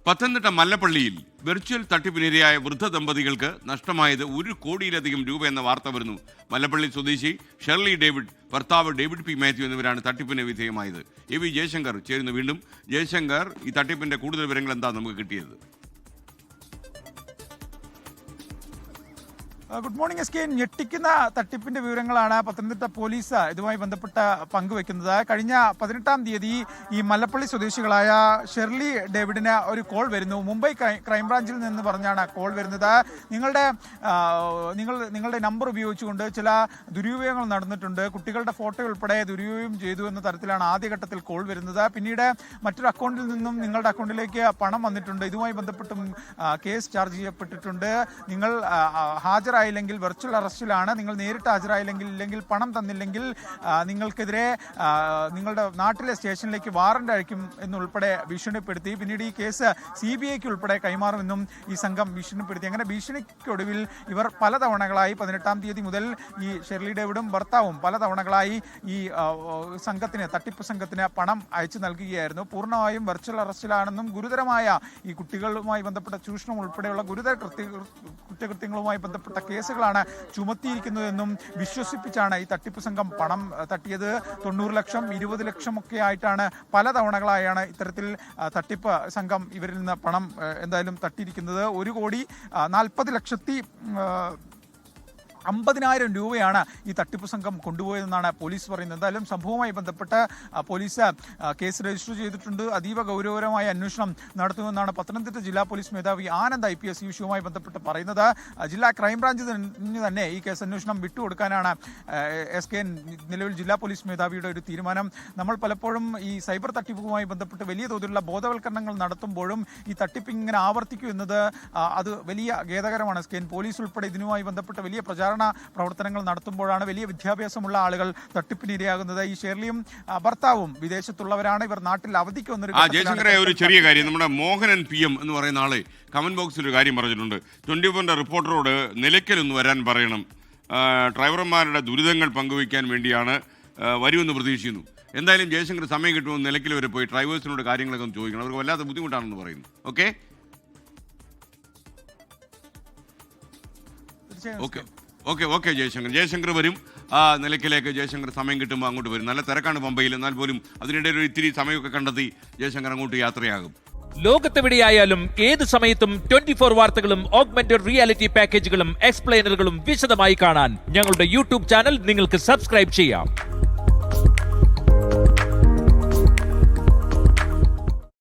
Pathanamthitta മല്ലപ്പള്ളിയിൽ virtual തട്ടിപ്പിനിരയായ വൃദ്ധ ദമ്പതികൾക്ക് നഷ്ടമായത് 1 കോടിയിലധികം രൂപ എന്ന വാർത്ത വരുന്നു. മല്ലപ്പള്ളി സ്വദേശി ഷെർലി ഡേവിഡ്, ഭർത്താവ് ഡേവിഡ് പി മാത്യു എന്നിവരാണ് തട്ടിപ്പിന് വിധേയമായത്. എ വി ജയശങ്കർ ചേരുന്നു. വീണ്ടും ജയശങ്കർ, ഈ തട്ടിപ്പിന്റെ കൂടുതൽ വിവരങ്ങൾ എന്താ നമുക്ക് കിട്ടിയത്? Good morning S K. ഞെട്ടിക്കുന്ന തട്ടിപ്പിന്റെ വിവരങ്ങളാണ് പത്തനംതിട്ട പോലീസ് ഇതുമായി ബന്ധപ്പെട്ട് പങ്കുവെക്കുന്നത്. കഴിഞ്ഞ 18-ാം തീയതി ഈ മല്ലപ്പള്ളി സ്വദേശികളായ ഷെർലി ഡേവിഡിന് ഒരു കോൾ വരുന്നു. മുംബൈ ക്രൈംബ്രാഞ്ചിൽ നിന്ന് പറഞ്ഞാണ് കോൾ വരുന്നത്. നിങ്ങളുടെ നമ്പർ ഉപയോഗിച്ചുകൊണ്ട് ചില ദുരുപയോഗങ്ങൾ നടന്നിട്ടുണ്ട്, കുട്ടികളുടെ ഫോട്ടോ ഉൾപ്പെടെ ദുരുപയോഗം ചെയ്തു എന്ന തരത്തിലാണ് ആദ്യഘട്ടത്തിൽ കോൾ വരുന്നത്. പിന്നീട് മറ്റൊരു അക്കൗണ്ടിൽ നിന്നും നിങ്ങളുടെ അക്കൗണ്ടിലേക്ക് പണം വന്നിട്ടുണ്ട്, ഇതുമായി ബന്ധപ്പെട്ടും കേസ് ചാർജ് ചെയ്യപ്പെട്ടിട്ടുണ്ട്. നിങ്ങൾ ഹാജരായില്ലെങ്കിൽ വെർച്വൽ അറസ്റ്റിലാണ്, നിങ്ങൾ നേരിട്ട് ഹാജരായില്ലെങ്കിൽ പണം തന്നില്ലെങ്കിൽ നിങ്ങൾക്കെതിരെ നിങ്ങളുടെ നാട്ടിലെ സ്റ്റേഷനിലേക്ക് വാറന്റ് അയക്കും എന്നുൾപ്പെടെ ഭീഷണിപ്പെടുത്തി. പിന്നീട് ഈ കേസ് CBIക്ക് ഉൾപ്പെടെ കൈമാറുമെന്നും ഈ സംഘം ഭീഷണിപ്പെടുത്തി. അങ്ങനെ ഭീഷണിക്കൊടുവിൽ ഇവർ പലതവണകളായി 18-ാം തീയതി മുതൽ ഈ ഷെർലി ഡേവിഡും ഭർത്താവും പലതവണകളായി ഈ തട്ടിപ്പ് സംഘത്തിന് പണം അയച്ചു നൽകുകയായിരുന്നു. പൂർണ്ണമായും വെർച്വൽ അറസ്റ്റിലാണെന്നും ഗുരുതരമായ ഈ കുട്ടികളുമായി ബന്ധപ്പെട്ട ചൂഷണം ഉൾപ്പെടെയുള്ള ഗുരുതര കുറ്റകൃത്യങ്ങളുമായി ബന്ധപ്പെട്ട കേസുകളാണ് ചുമത്തിയിരിക്കുന്നതെന്നും വിശ്വസിപ്പിച്ചാണ് ഈ തട്ടിപ്പ് സംഘം പണം തട്ടിയത്. 90 ലക്ഷം 20 ലക്ഷം ഒക്കെ ആയിട്ടാണ് പലതവണകളായാണ് ഇത്തരത്തിൽ തട്ടിപ്പ് സംഘം ഇവരിൽ നിന്ന് പണം എന്തായാലും തട്ടിയിരിക്കുന്നത്. 1,40,50,000 രൂപയാണ് ഈ തട്ടിപ്പ് സംഘം കൊണ്ടുപോയതെന്നാണ് പോലീസ് പറയുന്നത്. എന്തായാലും സംഭവവുമായി ബന്ധപ്പെട്ട് പോലീസ് കേസ് രജിസ്റ്റർ ചെയ്തിട്ടുണ്ട്. അതീവ ഗൗരവകരമായ അന്വേഷണം നടത്തുമെന്നാണ് പത്തനംതിട്ട ജില്ലാ പോലീസ് മേധാവി ആനന്ദ് IPS ഈ വിഷയവുമായി ബന്ധപ്പെട്ട് പറയുന്നത്. ജില്ലാ ക്രൈംബ്രാഞ്ചിന് തന്നെ ഈ കേസ് അന്വേഷണം വിട്ടുകൊടുക്കാനാണ് SK നിലവിൽ ജില്ലാ പോലീസ് മേധാവിയുടെ ഒരു തീരുമാനം. നമ്മൾ പലപ്പോഴും ഈ സൈബർ തട്ടിപ്പുമായി ബന്ധപ്പെട്ട് വലിയ തോതിലുള്ള ബോധവൽക്കരണങ്ങൾ നടത്തുമ്പോഴും ഈ തട്ടിപ്പ് ഇങ്ങനെ ആവർത്തിക്കൂ എന്നത് അത് വലിയ ഖേദകരമാണ്. SK പോലീസ് ഉൾപ്പെടെ ഇതിനുമായി ബന്ധപ്പെട്ട് വലിയ പ്രചാരണ പ്രവർത്തനങ്ങൾ നടത്തുമ്പോഴാണ് വലിയ വിദ്യാഭ്യാസമുള്ള ആളുകൾ തട്ടിപ്പിനിരയാകുന്നത്. ഈ ഷെർലിയും ഭർത്താവും വിദേശത്തുള്ളവരാണ്. ഇവർ നാട്ടിൽ അവധിക്ക് ജയശങ്കറെ, ഒരു ചെറിയ കാര്യം, നമ്മുടെ മോഹനൻ PM എന്ന് പറയുന്ന ആളെ കമന്റ് ബോക്സിൽ ഒരു കാര്യം പറഞ്ഞിട്ടുണ്ട്. 24 റിപ്പോർട്ടറോട് നിലയ്ക്കലൊന്ന് വരാൻ പറയണം, ഡ്രൈവർമാരുടെ ദുരിതങ്ങൾ പങ്കുവയ്ക്കാൻ വേണ്ടിയാണ്, വരുമെന്ന് പ്രതീക്ഷിക്കുന്നു. എന്തായാലും ജയശങ്കർ സമയം കിട്ടുമ്പോൾ നിലയ്ക്കൽ വരെ പോയി ഡ്രൈവേഴ്സിനോട് കാര്യങ്ങളൊക്കെ ഒന്ന് ചോദിക്കണം, അവർക്ക് വല്ലാത്ത ബുദ്ധിമുട്ടാണെന്ന് പറയുന്നു. ഓക്കെ ജയശങ്കർ വരും നിലയ്ക്കലേക്ക്. ജയശങ്കർ സമയം കിട്ടുമ്പോൾ അങ്ങോട്ട് വരും. നല്ല തിരക്കാണ് പമ്പയിൽ, എന്നാൽ പോലും അതിനിടയിൽ ഒരു ഇത്തിരി സമയമൊക്കെ കണ്ടെത്തി ജയശങ്കർ അങ്ങോട്ട് യാത്രയാകും. ലോകത്തെവിടെയായാലും ഏത് സമയത്തും 24 വാർത്തകളും ഓഗ്മെന്റഡ് റിയാലിറ്റി പാക്കേജുകളും എക്സ്പ്ലെയിനറുകളും വിശദമായി കാണാൻ ഞങ്ങളുടെ YouTube ചാനൽ നിങ്ങൾക്ക് സബ്സ്ക്രൈബ് ചെയ്യാം.